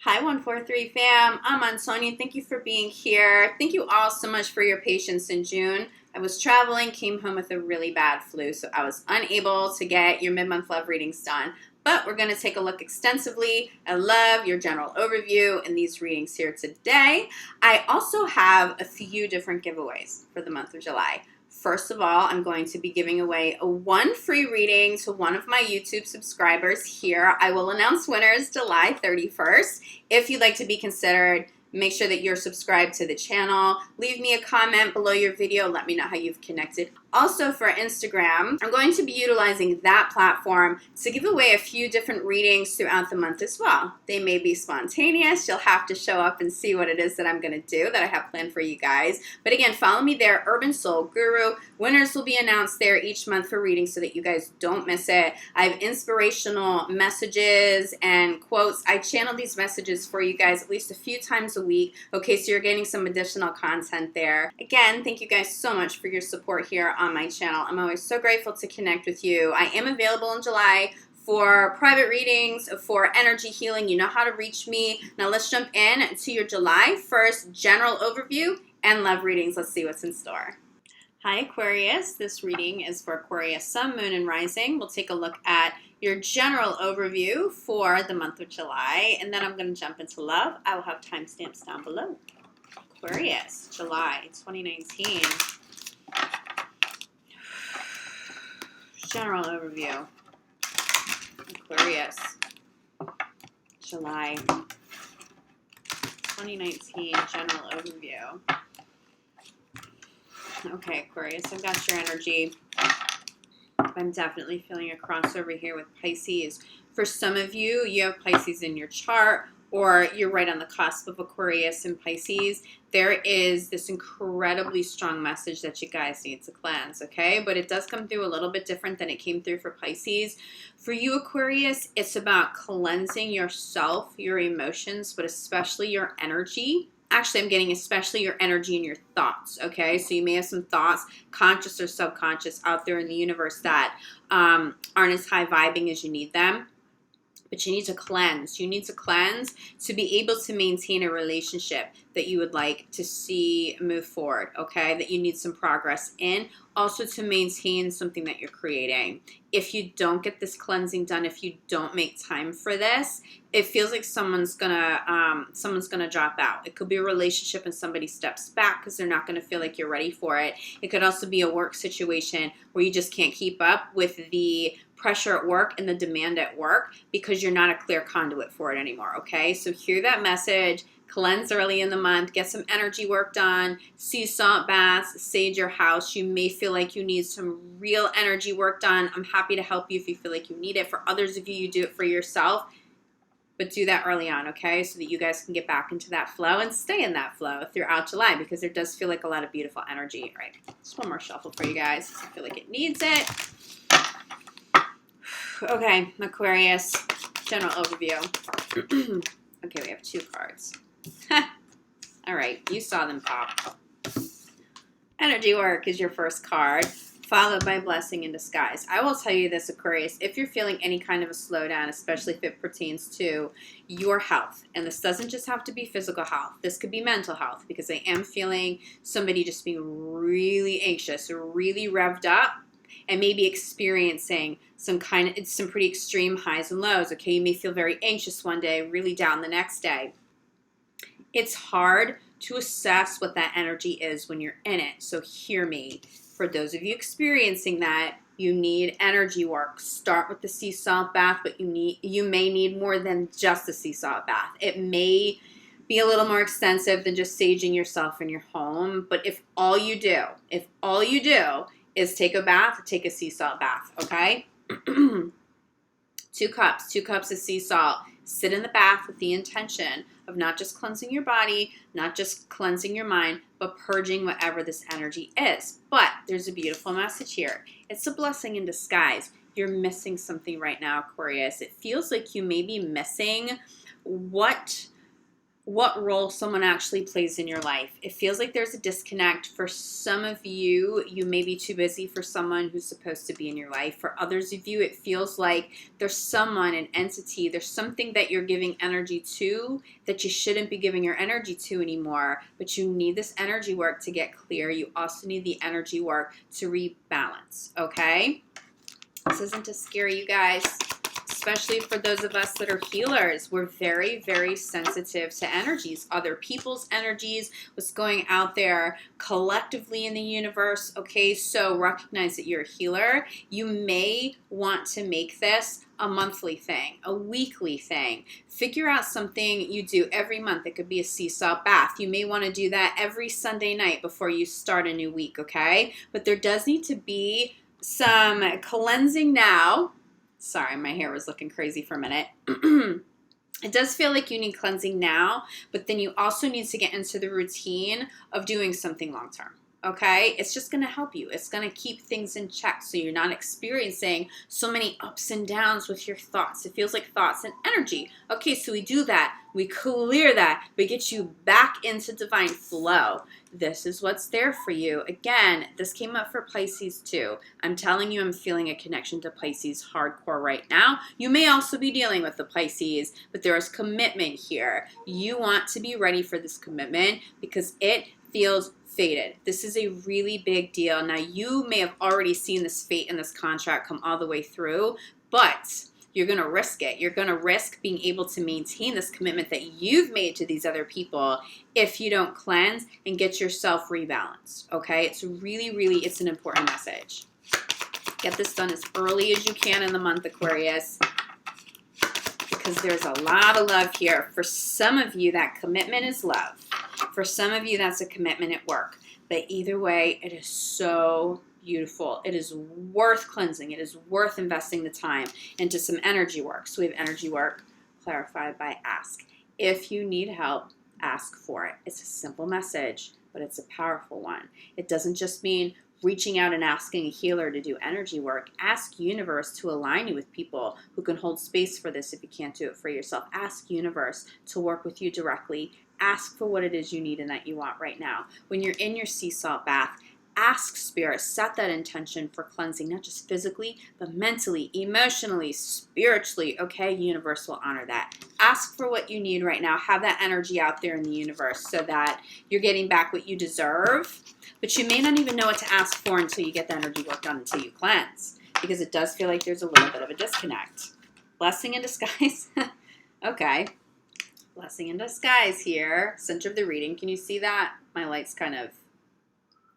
Hi 143 fam, I'm Antonia. Thank you for being here. Thank you all so much for your patience in June. I was traveling, came home with a really bad flu, so I was unable to get your mid-month love readings done. But we're going to take a look extensively at love, your general overview, in these readings here today. I also have a few different giveaways for the month of July. First of all, I'm going to be giving away one free reading to one of my YouTube subscribers here. I will announce winners July 31st. If you'd like to be considered, make sure that you're subscribed to the channel. Leave me a comment below your video. Let me know how you've connected. Also for Instagram, I'm going to be utilizing that platform to give away a few different readings throughout the month as well. They may be spontaneous. You'll have to show up and see what it is that I'm going to do that I have planned for you guys. But again, follow me there, Urban Soul Guru. Winners will be announced there each month for readings so that you guys don't miss it. I have inspirational messages and quotes. I channel these messages for you guys at least a few times a week. Okay, so you're getting some additional content there. Again, thank you guys so much for your support here on my channel. I'm always so grateful to connect with you. I am available in July for private readings, for energy healing. You know how to reach me. Now let's jump in to your July 1st general overview and love readings. Let's see what's in store. Hi Aquarius, this reading is for Aquarius Sun, Moon, and Rising. We'll take a look at your general overview for the month of July, and then I'm going to jump into love. I will have timestamps down below. Aquarius, July 2019. General overview. Aquarius, July 2019, general overview. Okay, Aquarius, I've got your energy. I'm definitely feeling a crossover here with Pisces. For some of you, you have Pisces in your chart, or you're right on the cusp of Aquarius and Pisces. There is this incredibly strong message that you guys need to cleanse, okay? But it does come through a little bit different than it came through for Pisces. For you, Aquarius, it's about cleansing yourself, your emotions, but especially your energy. Actually, I'm getting especially your energy and your thoughts, okay? So you may have some thoughts, conscious or subconscious, out there in the universe that aren't as high vibing as you need them. But you need to cleanse. You need to cleanse to be able to maintain a relationship that you would like to see move forward, okay? That you need some progress in. Also to maintain something that you're creating. If you don't get this cleansing done, if you don't make time for this, it feels like someone's gonna drop out. It could be a relationship and somebody steps back because they're not gonna feel like you're ready for it. It could also be a work situation where you just can't keep up with the pressure at work and the demand at work because you're not a clear conduit for it anymore, okay? So hear that message, cleanse early in the month, get some energy work done, sea salt baths, sage your house. You may feel like you need some real energy work done. I'm happy to help you if you feel like you need it. For others of you, you do it for yourself, but do that early on, okay? So that you guys can get back into that flow and stay in that flow throughout July because there does feel like a lot of beautiful energy. All right, just one more shuffle for you guys. I feel like it needs it. Okay, Aquarius, general overview. Okay, we have two cards. All right, you saw them pop. Energy work is your first card, followed by blessing in disguise. I will tell you this, Aquarius, if you're feeling any kind of a slowdown, especially if it pertains to your health, and this doesn't just have to be physical health, this could be mental health, because I am feeling somebody just being really anxious, really revved up, and maybe experiencing some pretty extreme highs and lows. Okay, you may feel very anxious one day, really down the next day. It's hard to assess what that energy is when you're in it. So hear me. For those of you experiencing that, you need energy work. Start with the sea salt bath, but you may need more than just a sea salt bath. It may be a little more extensive than just saging yourself in your home. But if all you do is take a bath, take a sea salt bath, okay? 2 cups of sea salt. Sit in the bath with the intention of not just cleansing your body, not just cleansing your mind, but purging whatever this energy is. But there's a beautiful message here. It's a blessing in disguise. You're missing something right now, Aquarius. It feels like you may be missing what what role someone actually plays in your life. It feels like there's a disconnect. For some of you, you may be too busy for someone who's supposed to be in your life. For others of you, it feels like there's someone, an entity, there's something that you're giving energy to that you shouldn't be giving your energy to anymore, but you need this energy work to get clear. You also need the energy work to rebalance, okay? This isn't to scare you guys. Especially for those of us that are healers, we're very, very sensitive to energies, other people's energies, what's going out there collectively in the universe. Okay, so recognize that you're a healer. You may want to make this a monthly thing, a weekly thing. Figure out something you do every month. It could be a sea salt bath. You may want to do that every Sunday night before you start a new week, okay? But there does need to be some cleansing now. Sorry, my hair was looking crazy for a minute. It does feel like you need cleansing now, but then you also need to get into the routine of doing something long term. Okay? It's just going to help you. It's going to keep things in check so you're not experiencing so many ups and downs with your thoughts. It feels like thoughts and energy. Okay, so we do that. We clear that. We get you back into divine flow. This is what's there for you. Again, this came up for Pisces too. I'm telling you, I'm feeling a connection to Pisces hardcore right now. You may also be dealing with the Pisces, but there is commitment here. You want to be ready for this commitment because it feels fated. This is a really big deal. Now, you may have already seen this fate in this contract come all the way through, but you're going to risk it. You're going to risk being able to maintain this commitment that you've made to these other people if you don't cleanse and get yourself rebalanced, okay? It's really, really, it's an important message. Get this done as early as you can in the month, Aquarius, because there's a lot of love here. For some of you, that commitment is love. For some of you, that's a commitment at work. But either way, it is so beautiful. It is worth cleansing. It is worth investing the time into some energy work. So we have energy work clarified by ask. If you need help, ask for it. It's a simple message, but it's a powerful one. It doesn't just mean reaching out and asking a healer to do energy work. Ask universe to align you with people who can hold space for this if you can't do it for yourself. Ask universe to work with you directly. Ask for what it is you need and that you want right now. When you're in your sea salt bath, ask spirit, set that intention for cleansing, not just physically, but mentally, emotionally, spiritually, okay? Universe will honor that. Ask for what you need right now. Have that energy out there in the universe so that you're getting back what you deserve, but you may not even know what to ask for until you get the energy work done, until you cleanse, because it does feel like there's a little bit of a disconnect. Blessing in disguise. Okay. Blessing in disguise here. Center of the reading. Can you see that? My light's kind of...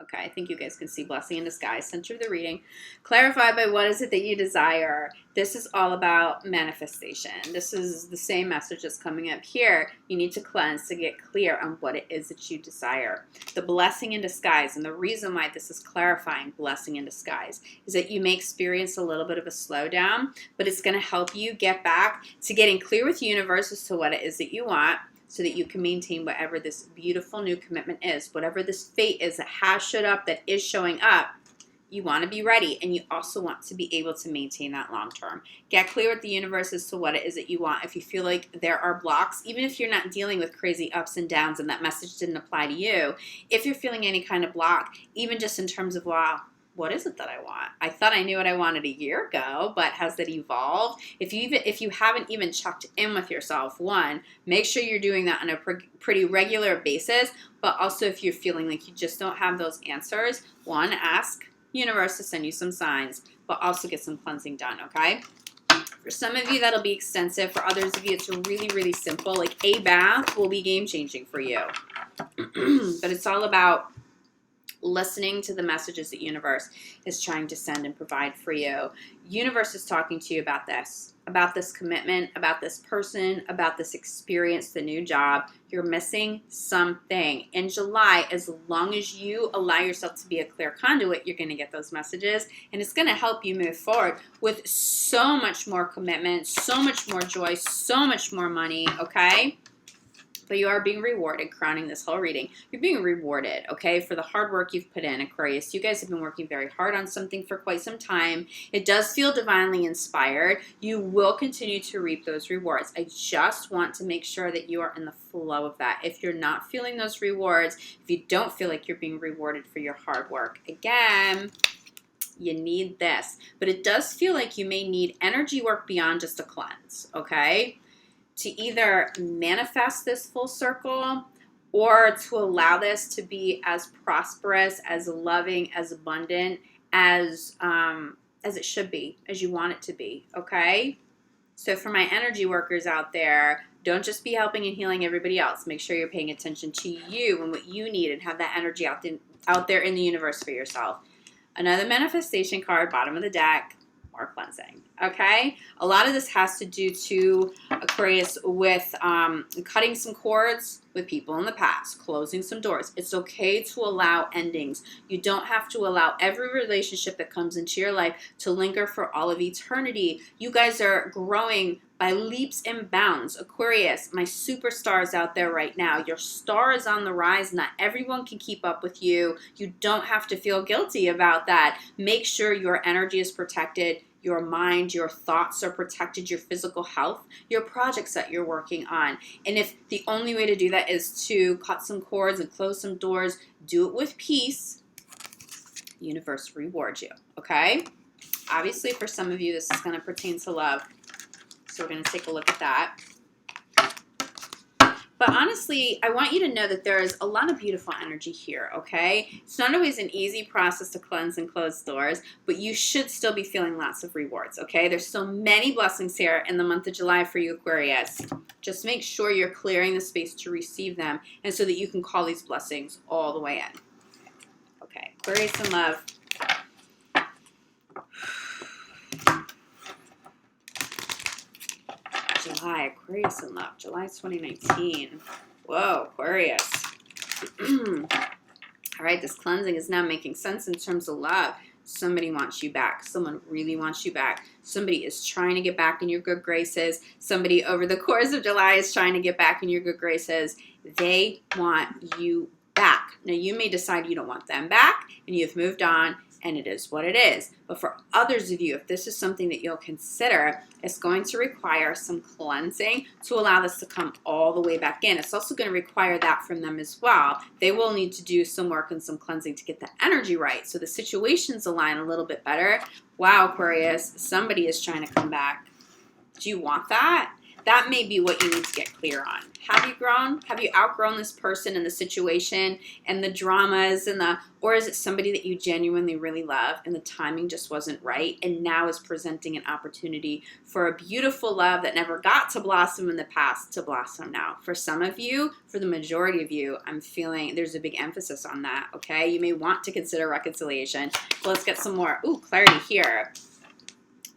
Okay, I think you guys can see blessing in disguise. Center of the reading. Clarified by what is it that you desire. This is all about manifestation. This is the same message that's coming up here. You need to cleanse to get clear on what it is that you desire. The blessing in disguise, and the reason why this is clarifying blessing in disguise, is that you may experience a little bit of a slowdown, but it's going to help you get back to getting clear with the universe as to what it is that you want, so that you can maintain whatever this beautiful new commitment is, whatever this fate is that has showed up, that is showing up. You want to be ready, and you also want to be able to maintain that long term. Get clear with the universe as to what it is that you want. If you feel like there are blocks, even if you're not dealing with crazy ups and downs and that message didn't apply to you, if you're feeling any kind of block, even just in terms of, wow, what is it that I want? I thought I knew what I wanted a year ago, but has that evolved? If you haven't even checked in with yourself, one, make sure you're doing that on a pretty regular basis. But also, if you're feeling like you just don't have those answers, one, ask universe to send you some signs, but also get some cleansing done. Okay. For some of you, that'll be extensive. For others of you, it's really, really simple. Like a bath will be game changing for you. But it's all about listening to the messages that universe is trying to send and provide for you. Universe is talking to you about this commitment, about this person, about this experience, the new job. You're missing something. In July, as long as you allow yourself to be a clear conduit, you're going to get those messages, and it's going to help you move forward with so much more commitment, so much more joy, so much more money, okay? But you are being rewarded, crowning this whole reading. You're being rewarded, okay, for the hard work you've put in, Aquarius. You guys have been working very hard on something for quite some time. It does feel divinely inspired. You will continue to reap those rewards. I just want to make sure that you are in the flow of that. If you're not feeling those rewards, if you don't feel like you're being rewarded for your hard work, again, you need this. But it does feel like you may need energy work beyond just a cleanse, okay? To either manifest this full circle or to allow this to be as prosperous, as loving, as abundant as it should be, as you want it to be, okay? So for my energy workers out there, don't just be helping and healing everybody else. Make sure you're paying attention to you and what you need and have that energy out there in the universe for yourself. Another manifestation card, bottom of the deck. More cleansing, okay? A lot of this has to do to Aquarius with cutting some cords with people in the past, closing some doors. It's okay to allow endings. You don't have to allow every relationship that comes into your life to linger for all of eternity. You guys are growing by leaps and bounds. Aquarius, my superstars out there right now, your star is on the rise. Not everyone can keep up with you. You don't have to feel guilty about that. Make sure your energy is protected, your mind, your thoughts are protected, your physical health, your projects that you're working on. And if the only way to do that is to cut some cords and close some doors, do it with peace. The universe rewards you, okay? Obviously, for some of you, this is going to pertain to love. So we're going to take a look at that. But honestly, I want you to know that there is a lot of beautiful energy here, okay? It's not always an easy process to cleanse and close doors, but you should still be feeling lots of rewards, okay? There's so many blessings here in the month of July for you, Aquarius. Just make sure you're clearing the space to receive them and so that you can call these blessings all the way in. Okay, Aquarius in love. July, Aquarius in love, July 2019. Whoa, Aquarius. All right, this cleansing is now making sense in terms of love. Somebody wants you back. Someone really wants you back. Somebody is trying to get back in your good graces. Somebody over the course of July is trying to get back in your good graces. They want you back. Now, you may decide you don't want them back and you've moved on, and it is what it is. But for others of you, if this is something that you'll consider, it's going to require some cleansing to allow this to come all the way back in. It's also going to require that from them as well. They will need to do some work and some cleansing to get the energy right so the situations align a little bit better. Wow, Aquarius, somebody is trying to come back. Do you want that? That may be what you need to get clear on. Have you grown? Have you outgrown this person and the situation and the dramas or is it somebody that you genuinely really love and the timing just wasn't right and now is presenting an opportunity for a beautiful love that never got to blossom in the past to blossom now? For some of you, for the majority of you, I'm feeling there's a big emphasis on that, okay? You may want to consider reconciliation. Let's get some more clarity here.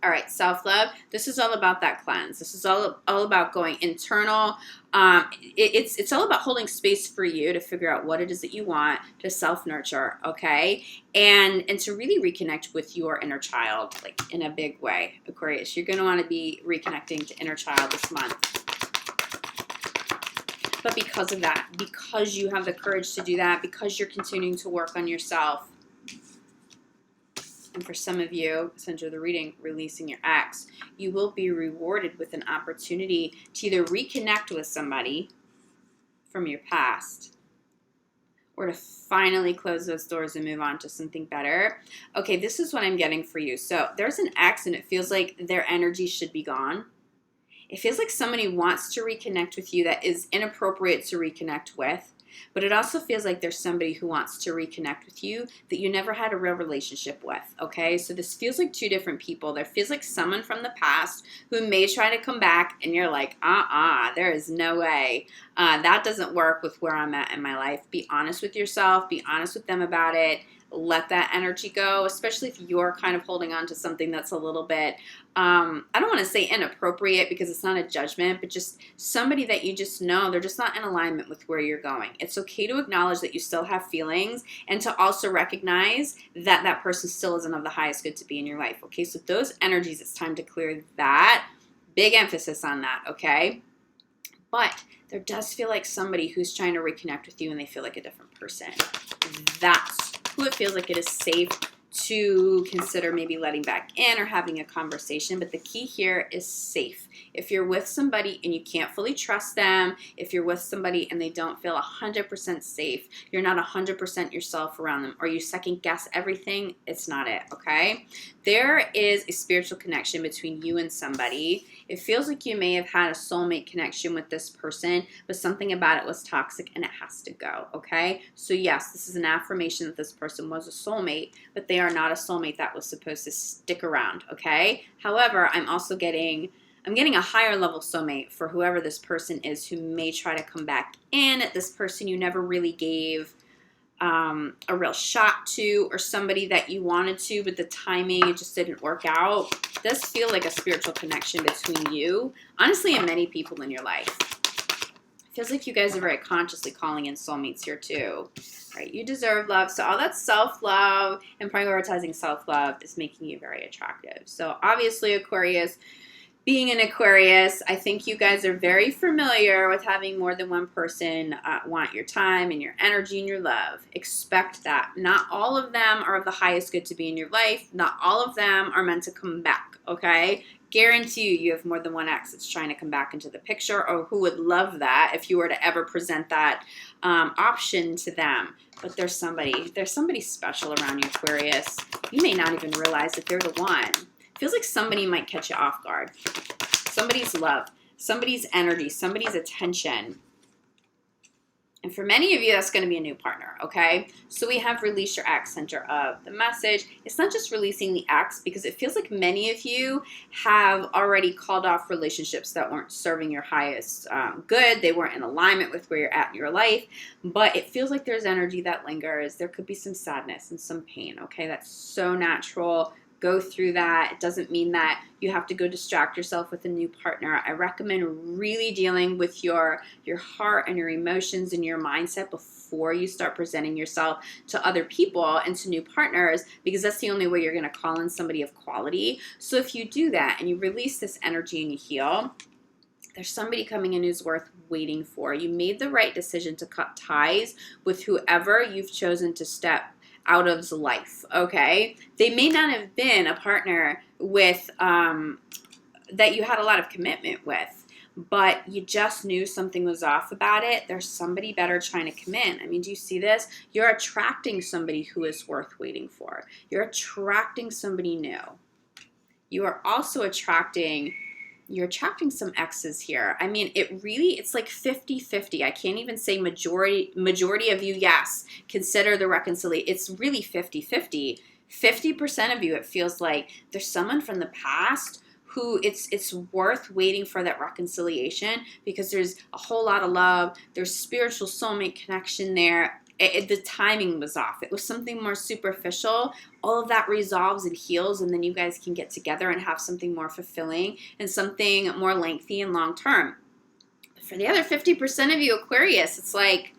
All right, self-love. This is all about that cleanse. This is all about going internal. It's all about holding space for you to figure out what it is that you want to self-nurture, okay? And to really reconnect with your inner child, like in a big way, Aquarius. You're going to want to be reconnecting to inner child this month. But because of that, because you have the courage to do that, because you're continuing to work on yourself, and for some of you, since you're the reading, releasing your ex, you will be rewarded with an opportunity to either reconnect with somebody from your past or to finally close those doors and move on to something better. Okay, this is what I'm getting for you. So there's an ex and it feels like their energy should be gone. It feels like somebody wants to reconnect with you that is inappropriate to reconnect with. But it also feels like there's somebody who wants to reconnect with you that you never had a real relationship with, okay? So this feels like two different people. There feels like someone from the past who may try to come back and you're like, there is no way. That doesn't work with where I'm at in my life. Be honest with yourself. Be honest with them about it. Let that energy go, especially if you're kind of holding on to something that's a little bit, I don't want to say inappropriate because it's not a judgment, but just somebody that you just know, they're just not in alignment with where you're going. It's okay to acknowledge that you still have feelings and to also recognize that that person still isn't of the highest good to be in your life, okay? So those energies, it's time to clear that. Big emphasis on that, okay? But there does feel like somebody who's trying to reconnect with you and they feel like a different person. That's who it feels like it is safe to consider maybe letting back in or having a conversation. But the key here is safe. If you're with somebody and you can't fully trust them, if you're with somebody and they don't feel 100% safe, you're not 100% yourself around them, or you second guess everything, it's not it, okay? There is a spiritual connection between you and somebody. It feels like you may have had a soulmate connection with this person, but something about it was toxic and it has to go, okay? So yes, this is an affirmation that this person was a soulmate, but they are not a soulmate that was supposed to stick around, okay? However, I'm getting a higher level soulmate for whoever this person is who may try to come back in. This person you never really gave a real shot to, or somebody that you wanted to, but the timing, it just didn't work out. It does feel like a spiritual connection between you, honestly, and many people in your life. It feels like you guys are very consciously calling in soulmates here too. Right, you deserve love. So all that self-love and prioritizing self-love is making you very attractive. So obviously, Aquarius, being an Aquarius, I think you guys are very familiar with having more than one person want your time and your energy and your love. Expect that. Not all of them are of the highest good to be in your life. Not all of them are meant to come back, okay? Guarantee you have more than one ex that's trying to come back into the picture, or who would love that if you were to ever present that option to them. But there's somebody special around you, Aquarius. You may not even realize that they're the one. Feels like somebody might catch you off guard. Somebody's love, somebody's energy, somebody's attention. And for many of you, that's going to be a new partner, okay? So we have release your ex, center of the message. It's not just releasing the ex, because it feels like many of you have already called off relationships that weren't serving your highest good. They weren't in alignment with where you're at in your life. But it feels like there's energy that lingers. There could be some sadness and some pain, okay? That's so natural. Go through that. It doesn't mean that you have to go distract yourself with a new partner. I recommend really dealing with your heart and your emotions and your mindset before you start presenting yourself to other people and to new partners, because that's the only way you're going to call in somebody of quality. So if you do that and you release this energy and you heal, there's somebody coming in who's worth waiting for. You made the right decision to cut ties with whoever you've chosen to step out of life, okay? They may not have been a partner with that you had a lot of commitment with, but you just knew something was off about it. There's somebody better trying to come in. I mean, do you see this? You're attracting somebody who is worth waiting for. You're attracting somebody new. You are also attracting some exes here. I mean, it's like 50-50. I can't even say majority of you, yes, consider the reconciliation. It's really 50-50. 50% of you, it feels like there's someone from the past who it's worth waiting for that reconciliation, because there's a whole lot of love. There's spiritual soulmate connection there. The timing was off. It was something more superficial. All of that resolves and heals, and then you guys can get together and have something more fulfilling and something more lengthy and long term. But for the other 50% of you, Aquarius, it's like,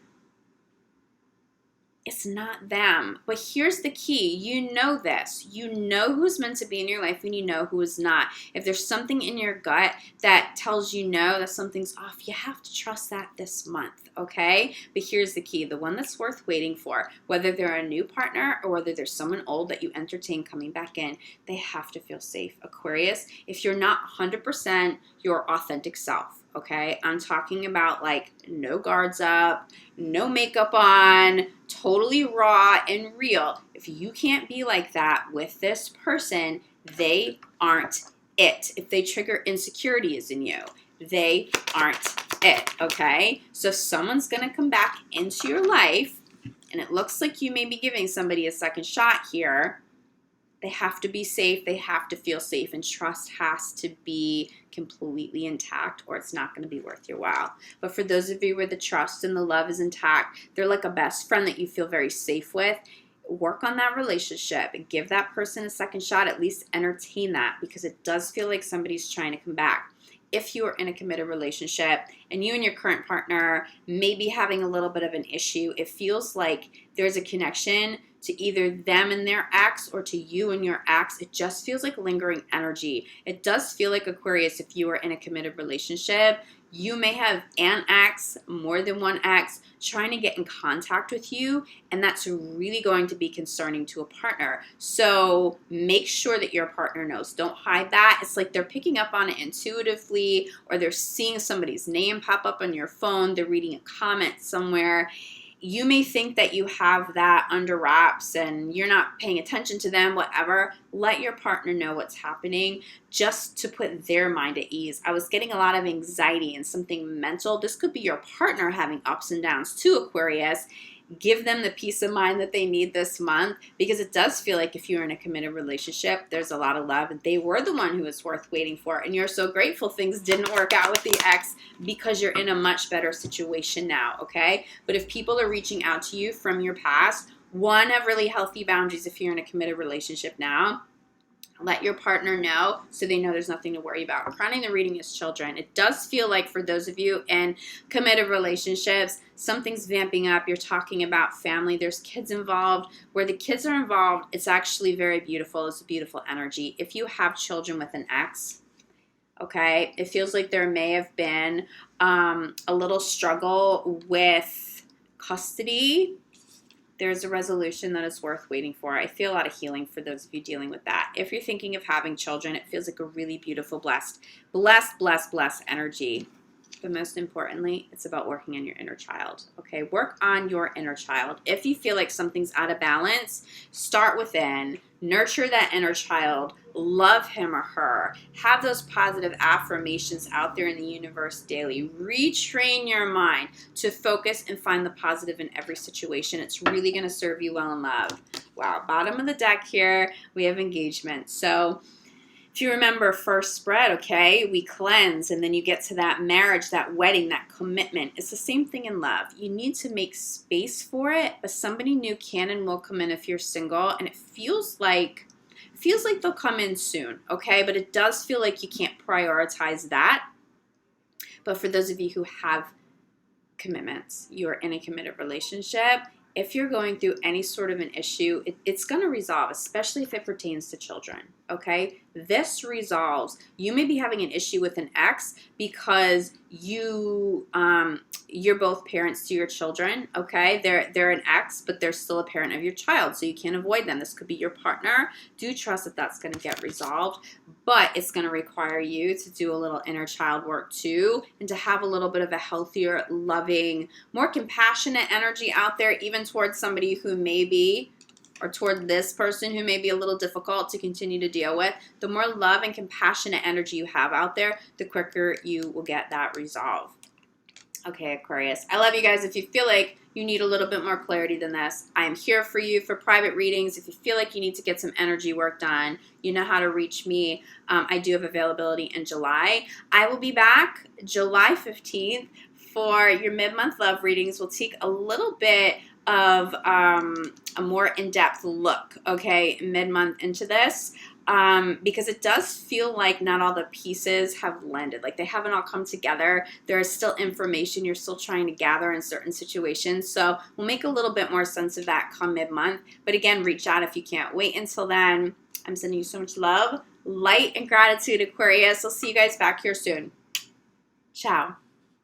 it's not them. But here's the key. You know this. You know who's meant to be in your life and you know who is not. If there's something in your gut that tells you no, that something's off, you have to trust that this month, okay? But here's the key. The one that's worth waiting for, whether they're a new partner or whether there's someone old that you entertain coming back in, they have to feel safe. Aquarius, if you're not 100% your authentic self, okay? I'm talking about like no guards up, no makeup on, totally raw and real. If you can't be like that with this person, they aren't it. If they trigger insecurities in you, they aren't it, okay? So if someone's going to come back into your life, and it looks like you may be giving somebody a second shot here, they have to be safe, they have to feel safe, and trust has to be completely intact, or it's not going to be worth your while. But for those of you where the trust and the love is intact, they're like a best friend that you feel very safe with, work on that relationship and give that person a second shot. At least entertain that, because it does feel like somebody's trying to come back. If you are in a committed relationship and you and your current partner may be having a little bit of an issue, it feels like there's a connection to either them and their ex or to you and your ex. It just feels like lingering energy. It does feel like, Aquarius, if you are in a committed relationship, You may have an ex, more than one ex, trying to get in contact with you, and that's really going to be concerning to a partner. So make sure that your partner knows. Don't hide that. It's like they're picking up on it intuitively, or they're seeing somebody's name pop up on your phone, they're reading a comment somewhere. You may think that you have that under wraps and you're not paying attention to them, whatever. Let your partner know what's happening just to put their mind at ease. I was getting a lot of anxiety and something mental. This could be your partner having ups and downs too, Aquarius. Give them the peace of mind that they need this month, because it does feel like if you're in a committed relationship, there's a lot of love and they were the one who was worth waiting for, and you're so grateful things didn't work out with the ex because you're in a much better situation now, okay? But if people are reaching out to you from your past, one, have really healthy boundaries if you're in a committed relationship now. Let your partner know so they know there's nothing to worry about. Crowning the reading is children. It does feel like for those of you in committed relationships, something's vamping up. You're talking about family. There's kids involved. Where the kids are involved, it's actually very beautiful. It's a beautiful energy. If you have children with an ex, okay, it feels like there may have been a little struggle with custody. There's a resolution that is worth waiting for. I feel a lot of healing for those of you dealing with that. If you're thinking of having children, it feels like a really beautiful, blessed energy. But most importantly, it's about working on your inner child, okay? Work on your inner child. If you feel like something's out of balance, start within. Nurture that inner child. Love him or her. Have those positive affirmations out there in the universe daily. Retrain your mind to focus and find the positive in every situation. It's really going to serve you well in love. Wow, bottom of the deck here, we have engagement. So if you remember first spread, okay, we cleanse, and then you get to that marriage, that wedding, that commitment. It's the same thing in love. You need to make space for it, but somebody new can and will come in if you're single, and it feels like they'll come in soon, okay? But it does feel like you can't prioritize that. But for those of you who have commitments, you're in a committed relationship, if you're going through any sort of an issue, it's going to resolve, especially if it pertains to children, okay? This resolves. You may be having an issue with an ex because you're both parents to your children, okay? They're an ex, but they're still a parent of your child, so you can't avoid them. This could be your partner. Do trust that that's going to get resolved, but it's going to require you to do a little inner child work too, and to have a little bit of a healthier, loving, more compassionate energy out there, even towards somebody who may be, or toward this person who may be a little difficult to continue to deal with. The more love and compassionate energy you have out there, the quicker you will get that resolve. Okay, Aquarius. I love you guys. If you feel like you need a little bit more clarity than this, I am here for you for private readings. If you feel like you need to get some energy work done, you know how to reach me. I do have availability in July. I will be back July 15th for your mid-month love readings. We'll take a little bit of a more in-depth look, okay, mid-month into this, because it does feel like not all the pieces have blended, like they haven't all come together. There is still information you're still trying to gather in certain situations, so we'll make a little bit more sense of that come mid-month. But again, reach out if you can't wait until then. I'm sending you so much love, light, and gratitude, Aquarius. I'll see you guys back here soon. Ciao.